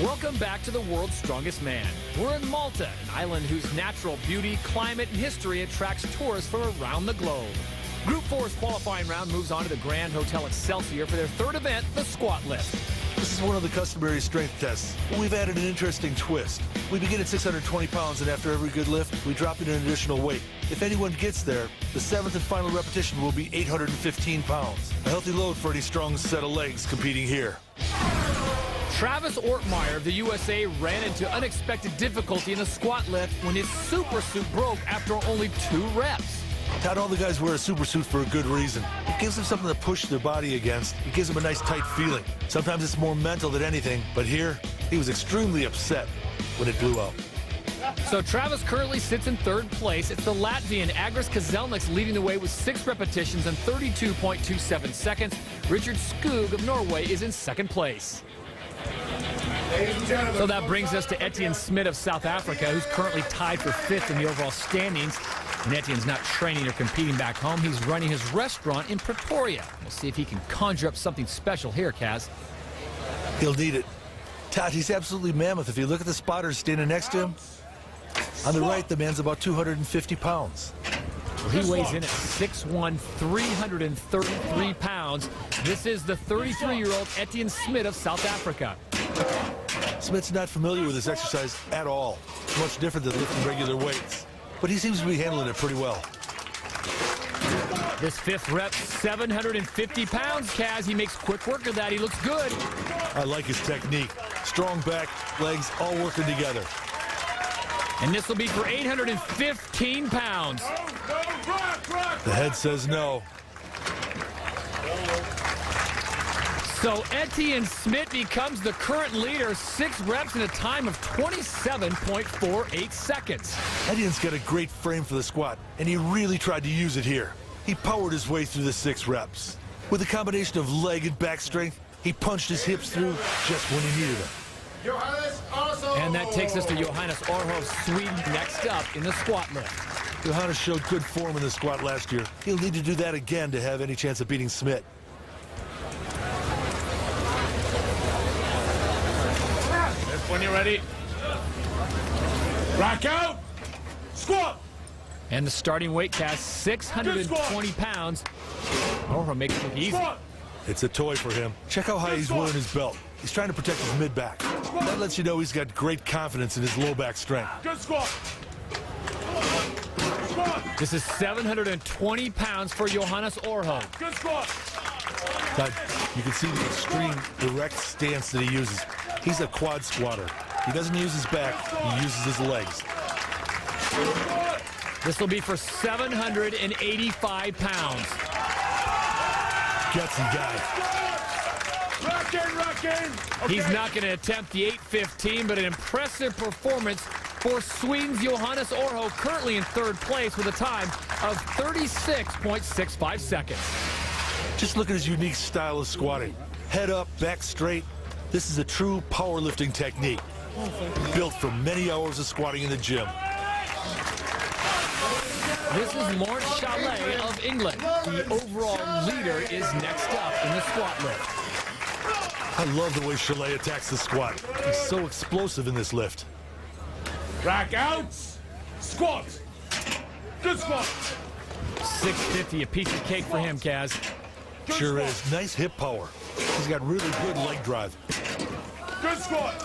Welcome back to the world's strongest man. We're in Malta, an island whose natural beauty, climate, and history attracts tourists from around the globe. Group 4's qualifying round moves on to the Grand Hotel Excelsior for their third event, the squat lift. This is one of the customary strength tests. We've added an interesting twist. We begin at 620 pounds, and after every good lift, we drop in an additional weight. If anyone gets there, the seventh and final repetition will be 815 pounds. A healthy load for any strong set of legs competing here. Travis Ortmeyer of the USA ran into unexpected difficulty in the squat lift when his super suit broke after only 2 reps. Not all the guys wear a super suit for a good reason. It gives them something to push their body against. It gives them a nice tight feeling. Sometimes it's more mental than anything, but here, he was extremely upset when it blew out. So Travis currently sits in 3rd place. It's the Latvian Agris Kazelniks leading the way with 6 repetitions and 32.27 seconds. Richard Skog of Norway is in 2nd place. So that brings us to Etienne Smit of South Africa, who's currently tied for 5th in the overall standings. And Etienne's not training or competing back home. He's running his restaurant in Pretoria. We'll see if he can conjure up something special here, Kaz. He'll need it. Todd, he's absolutely mammoth. If you look at the spotters standing next to him, on the right, the man's about 250 pounds. Well, he weighs in at 6'1", 333 pounds. This is the 33-year-old Etienne Smit of South Africa. Smith's not familiar with this exercise at all. It's much different than lifting regular weights. But he seems to be handling it pretty well. This 5th rep, 750 pounds, Kaz. He makes quick work of that. He looks good. I like his technique. Strong back, legs, all working together. And this will be for 815 pounds. The head says no. So Etienne Smit becomes the current leader, 6 reps in a time of 27.48 seconds. Etienne's got a great frame for the squat, and he really tried to use it here. He powered his way through the 6 reps. With a combination of leg and back strength, he punched his hips through just when he needed them. And that takes us to Johannes Orho of Sweden next up in the squat lift. Johannes showed good form in the squat last year. He'll need to do that again to have any chance of beating Smit. When you're ready. Rack out. Squat. And the starting weight cast, 620 pounds. Orho makes it look easy. It's a toy for him. Check how high he's wearing his belt. He's trying to protect his mid-back. That lets you know he's got great confidence in his low back strength. Good squat. This is 720 pounds for Johannes Orho. Good squat. But you can see the extreme direct stance that he uses. He's a quad squatter. He doesn't use his back, he uses his legs. This will be for 785 pounds. Gutsy guy. Rack in. Okay. He's not going to attempt the 815, but an impressive performance for Sweden's Johannes Orho, currently in 3rd place with a time of 36.65 seconds. Just look at his unique style of squatting. Head up, back straight. This is a true powerlifting technique, built from many hours of squatting in the gym. This is Lawrence Chalet of England. The overall leader is next up in the squat lift. I love the way Chalet attacks the squat. He's so explosive in this lift. Rack out. Squat. Good squat. 650, a piece of cake for him, Kaz. Sure is. Nice hip power. He's got really good leg drive. Good squat.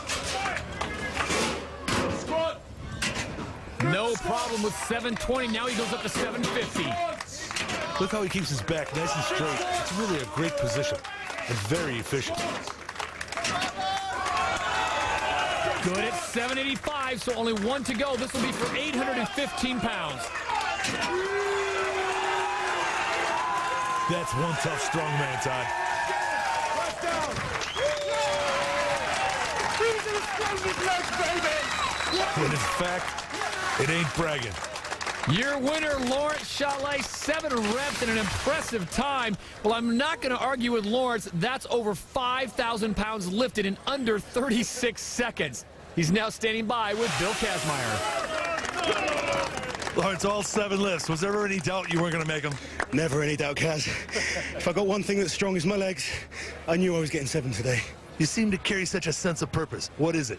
Squat. No problem with 720. Now he goes up to 750. Look how he keeps his back nice and straight. It's really a great position and very efficient. Good at 785, so only 1 to go. This will be for 815 pounds. That's one tough strong man, Todd. When in fact, it ain't bragging. Your winner, Lawrence Chalet, 7 reps in an impressive time. Well, I'm not going to argue with Lawrence. That's over 5,000 pounds lifted in under 36 seconds. He's now standing by with Bill Kazmaier. Lawrence, all 7 lifts. Was there ever any doubt you weren't going to make them? Never any doubt, Kaz. If I got one thing that's strong is my legs, I knew I was getting 7 today. You seem to carry such a sense of purpose. What is it?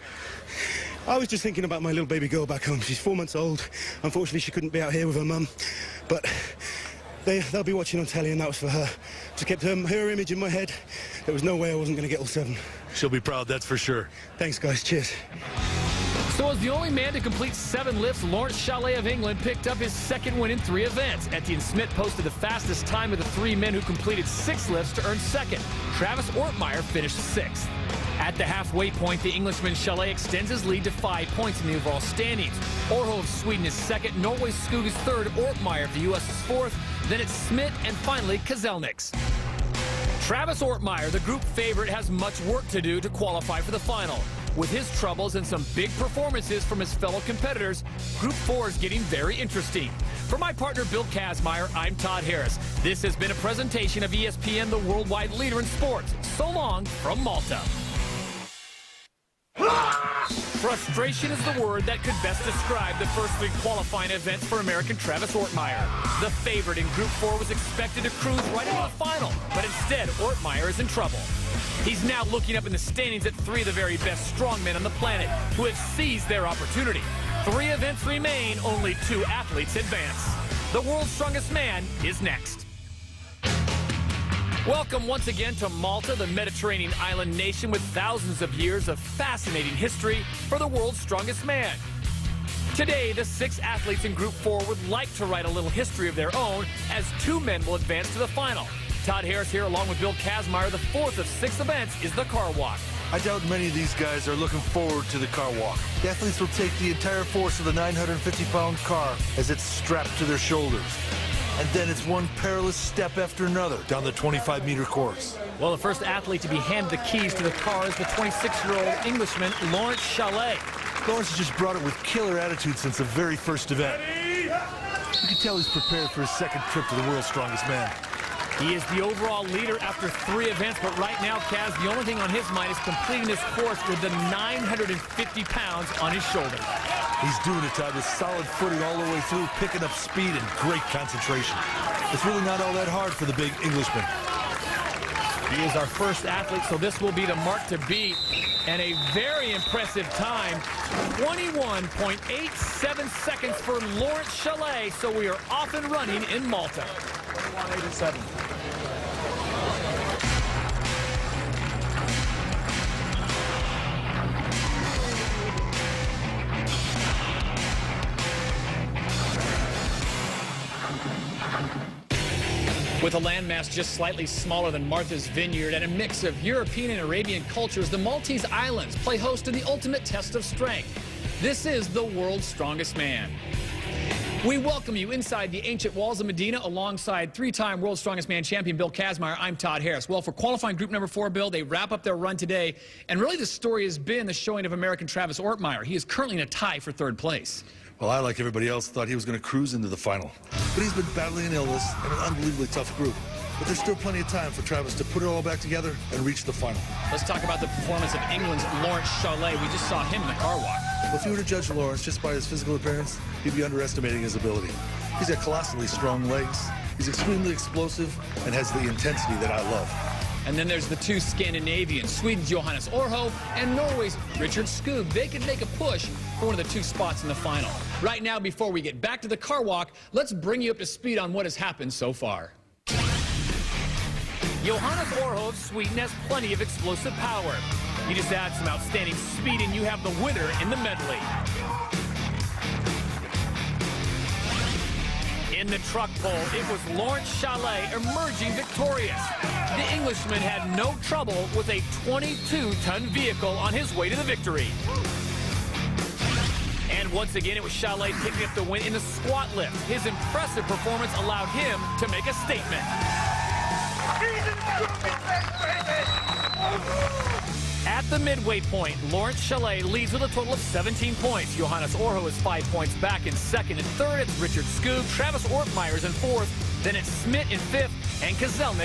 I was just thinking about my little baby girl back home. She's 4 months old. Unfortunately, she couldn't be out here with her mum. But they'll be watching on telly, and that was for her. Just kept her image in my head. There was no way I wasn't going to get all 7. She'll be proud, that's for sure. Thanks, guys. Cheers. So as the only man to complete 7 lifts, Lawrence Shallaigh of England picked up his 2nd win in 3 events. Etienne Smith posted the fastest time of the 3 men who completed 6 lifts to earn 2nd. Travis Ortmeyer finished 6th. At the halfway point, the Englishman Shallaigh extends his lead to 5 points in the overall standings. Orho of Sweden is 2nd, Norway's Skog is 3rd, Ortmeyer of the U.S. is 4th, then it's Smith, and finally Kazelniks. Travis Ortmeyer, the group favorite, has much work to do to qualify for the final. With his troubles and some big performances from his fellow competitors, Group 4 is getting very interesting. For my partner Bill Kazmaier, I'm Todd Harris. This has been a presentation of ESPN, the worldwide leader in sports. So long from Malta. Frustration is the word that could best describe the first 3 qualifying events for American Travis Ortmeyer. The favorite in Group 4 was expected to cruise right into the final, but instead Ortmeyer is in trouble. He's now looking up in the standings at 3 of the very best strongmen on the planet who have seized their opportunity. 3 events remain, only 2 athletes advance. The world's strongest man is next. Welcome once again to Malta, the Mediterranean island nation with thousands of years of fascinating history for the world's strongest man. Today, the 6 athletes in Group 4 would like to write a little history of their own as 2 men will advance to the final. Todd Harris here along with Bill Kazmaier. The 4th of 6 events is the car walk. I doubt many of these guys are looking forward to the car walk. The athletes will take the entire force of the 950-pound car as it's strapped to their shoulders. And then it's one perilous step after another down the 25-meter course. Well, the first athlete to be handed the keys to the car is the 26-year-old Englishman, Lawrence Shallaigh. Lawrence has just brought it with killer attitude since the very first event. You can tell he's prepared for his 2nd trip to the world's strongest man. He is the overall leader after 3 events, but right now, Kaz, the only thing on his mind is completing this course with the 950 pounds on his shoulders. He's doing it, Todd, with solid footing all the way through, picking up speed and great concentration. It's really not all that hard for the big Englishman. He is our first athlete, so this will be the mark to beat. And a very impressive time, 21.87 seconds for Lawrence Shallaigh. So we are off and running in Malta. 187. With a landmass just slightly smaller than Martha's Vineyard and a mix of European and Arabian cultures, the Maltese Islands play host to the ultimate test of strength. This is the world's strongest man. We welcome you inside the ancient walls of Medina alongside 3-time World's Strongest Man champion Bill Kazmaier. I'm Todd Harris. Well, for qualifying group number 4, Bill, they wrap up their run today. And really the story has been the showing of American Travis Ortmeyer. He is currently in a tie for 3rd place. Well, I, like everybody else, thought he was going to cruise into the final. But he's been battling an illness and an unbelievably tough group. But there's still plenty of time for Travis to put it all back together and reach the final. Let's talk about the performance of England's Lawrence Shallaigh. We just saw him in the car walk. Well, if you were to judge Lawrence just by his physical appearance, you'd be underestimating his ability. He's got colossally strong legs, he's extremely explosive, and has the intensity that I love. And then there's the 2 Scandinavians, Sweden's Johannes Orho and Norway's Richard Skog. They could make a push for one of the 2 spots in the final. Right now, before we get back to the car walk, let's bring you up to speed on what has happened so far. Johannes Orho of Sweden has plenty of explosive power. You just add some outstanding speed and you have the winner in the medley. In the truck pole, it was Lawrence Shallaigh emerging victorious. The Englishman had no trouble with a 22-ton vehicle on his way to the victory. And once again, it was Shallaigh picking up the win in the squat lift. His impressive performance allowed him to make a statement. At the midway point, Lawrence Shallaigh leads with a total of 17 points. Johannes Orho is 5 points back in 2nd and 3rd. It's Richard Skog. Travis Ortmeyer is in 4th. Then it's Smith in 5th and Kazelniks